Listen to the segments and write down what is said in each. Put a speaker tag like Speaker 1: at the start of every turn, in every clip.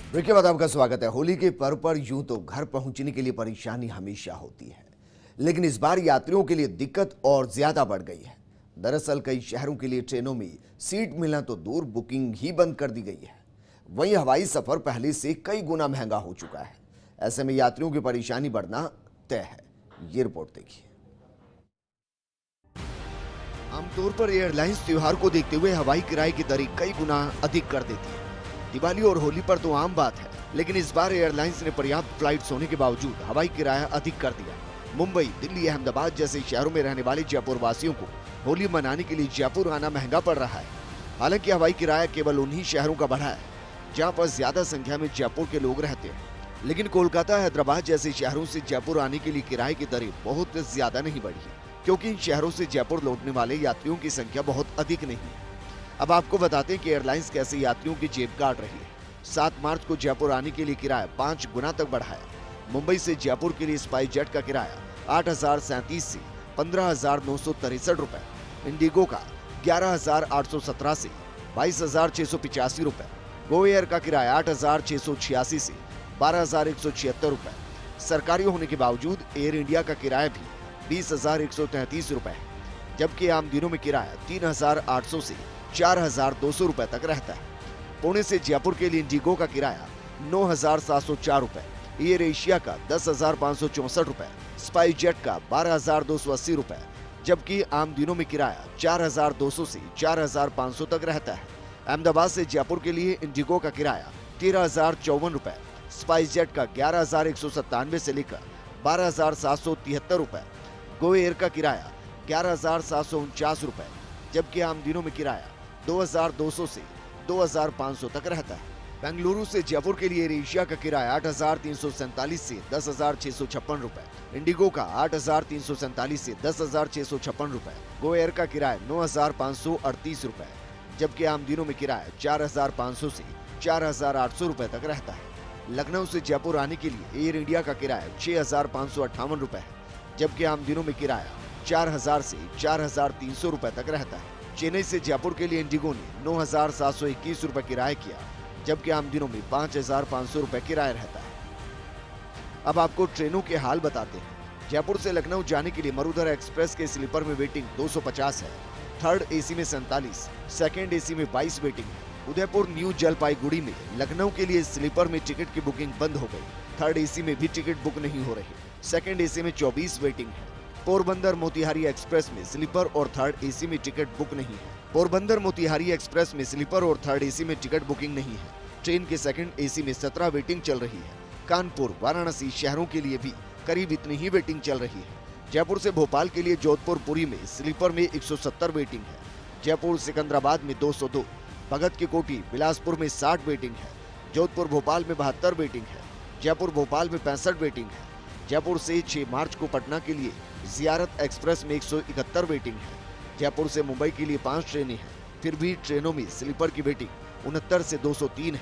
Speaker 1: Break के बाद आपका स्वागत है। होली के पर्व पर यूं तो घर पहुंचने के लिए परेशानी हमेशा होती है, लेकिन इस बार यात्रियों के लिए दिक्कत और ज्यादा बढ़ गई है। दरअसल कई शहरों के लिए ट्रेनों में सीट मिलना तो दूर, बुकिंग ही बंद कर दी गई है। वहीं हवाई सफर पहले से कई गुना महंगा हो चुका है। ऐसे में यात्रियों की परेशानी बढ़ना तय है। ये रिपोर्ट देखिए। आमतौर पर एयरलाइंस त्योहार को देखते हुए हवाई किराए की दरें कई गुना अधिक कर देती है। दिवाली और होली पर तो आम बात है, लेकिन इस बार एयरलाइंस ने पर्याप्त फ्लाइट्स होने के बावजूद हवाई किराया अधिक कर दिया। मुंबई, दिल्ली, अहमदाबाद जैसे शहरों में रहने वाले जयपुर वासियों को होली मनाने के लिए जयपुर आना महंगा पड़ रहा है। हालांकि हवाई किराया केवल उन्हीं शहरों का बढ़ा है जहां पर ज्यादा संख्या में जयपुर के लोग रहते हैं, लेकिन कोलकाता, हैदराबाद जैसे शहरों से जयपुर आने के लिए किराए की दरें बहुत ज्यादा नहीं बढ़ी है, क्योंकि इन शहरों से जयपुर लौटने वाले यात्रियों की संख्या बहुत अधिक नहीं है। अब आपको बताते हैं कि एयरलाइंस कैसे यात्रियों की जेब काट रही है। 7 मार्च को जयपुर आने के लिए किराया 5 गुना तक बढ़ाया। मुंबई से जयपुर के लिए स्पाइस जेट का किराया 8,037 से 15,963 रुपए, इंडिगो का 11,817 से 22,685 रुपए, गो एयर का किराया 8,686 से 12,176 रुपए। सरकारी होने के बावजूद एयर इंडिया का किराया भी 20,133 रुपए है, जबकि आम दिनों में किराया 3,800 से 4,200 रुपए तक रहता है। पुणे से जयपुर के लिए इंडिगो का किराया 9,704 रुपए, एयर एशिया का 10,564 रुपए, स्पाइस जेट का 12,280 रुपए, जबकि आम दिनों में किराया 4,200 से 4,500 तक रहता है। अहमदाबाद से जयपुर के लिए इंडिगो का किराया 13,054 रुपए, स्पाइस जेट का 11,197 से लेकर 12,773 रुपए, गो एयर का किराया 11,749 रुपए, जबकि आम दिनों में किराया 2,200 से 2,500 तक रहता है। बेंगलुरु से जयपुर के लिए एयर एशिया का किराया 8,347 से 10,656 रुपए, इंडिगो का 8,347 से 10,656 रुपए, गो एयर का किराया 9,538 रुपए, जबकि आम दिनों में किराया 4,500 से 4,800 रुपए तक रहता है। लखनऊ से जयपुर आने के लिए एयर इंडिया का किराया 6,558 रुपए है, जबकि आम दिनों में किराया 4,000 से 4,300 रुपए तक रहता है। चेन्नई से जयपुर के लिए इंडिगो ने 9,721 रुपए किराया किया, जबकि आम दिनों में 5,500 रुपए किराया रहता है। अब आपको ट्रेनों के हाल बताते हैं। जयपुर से लखनऊ जाने के लिए मरुधर एक्सप्रेस के स्लीपर में वेटिंग 250 है, थर्ड एसी में 47, सेकेंड एसी में 22 वेटिंग है। उदयपुर न्यू जलपाईगुड़ी में लखनऊ के लिए स्लीपर में टिकट की बुकिंग बंद हो गई, थर्ड एसी में भी टिकट बुक नहीं हो रही, सेकेंड एसी में 24 वेटिंग है। पोरबंदर मोतिहारी एक्सप्रेस में स्लीपर और थर्ड एसी में टिकट बुक नहीं है। पोरबंदर मोतिहारी एक्सप्रेस में स्लीपर और थर्ड एसी में टिकट बुकिंग नहीं है। ट्रेन के सेकंड एसी में 17 वेटिंग चल रही है। कानपुर, वाराणसी शहरों के लिए भी करीब इतनी ही वेटिंग चल रही है। जयपुर से भोपाल के लिए जोधपुर पुरी में स्लीपर में 170 वेटिंग है। जयपुर सिकंदराबाद में 202, भगत की कोठी बिलासपुर में 60 वेटिंग है। जोधपुर भोपाल में 72 वेटिंग है। जयपुर भोपाल में 65 वेटिंग है। जयपुर से 6 मार्च को पटना के लिए जियारत एक्सप्रेस में 171 वेटिंग है। जयपुर से मुंबई के लिए 5 ट्रेनें हैं, फिर भी ट्रेनों में स्लीपर की वेटिंग 69 से 203 है।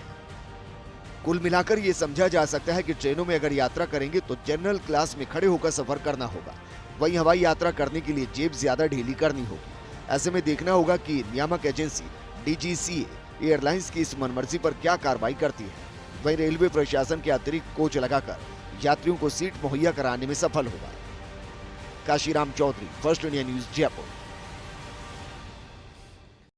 Speaker 1: कुल मिलाकर ये समझा जा सकता है कि ट्रेनों में अगर यात्रा करेंगे तो जनरल क्लास में खड़े होकर सफर करना होगा। वहीं हवाई यात्रा करने के लिए जेब ज्यादा ढीली करनी होगी। ऐसे में देखना होगा कि नियामक एजेंसी DGCA एयरलाइंस की इस मनमर्जी पर क्या कार्रवाई करती है। वहीं रेलवे प्रशासन के अतिरिक्त कोच लगाकर यात्रियों को सीट मुहैया कराने में सफल होगा। Kashiram Chaudhary, first India news, Jaipur.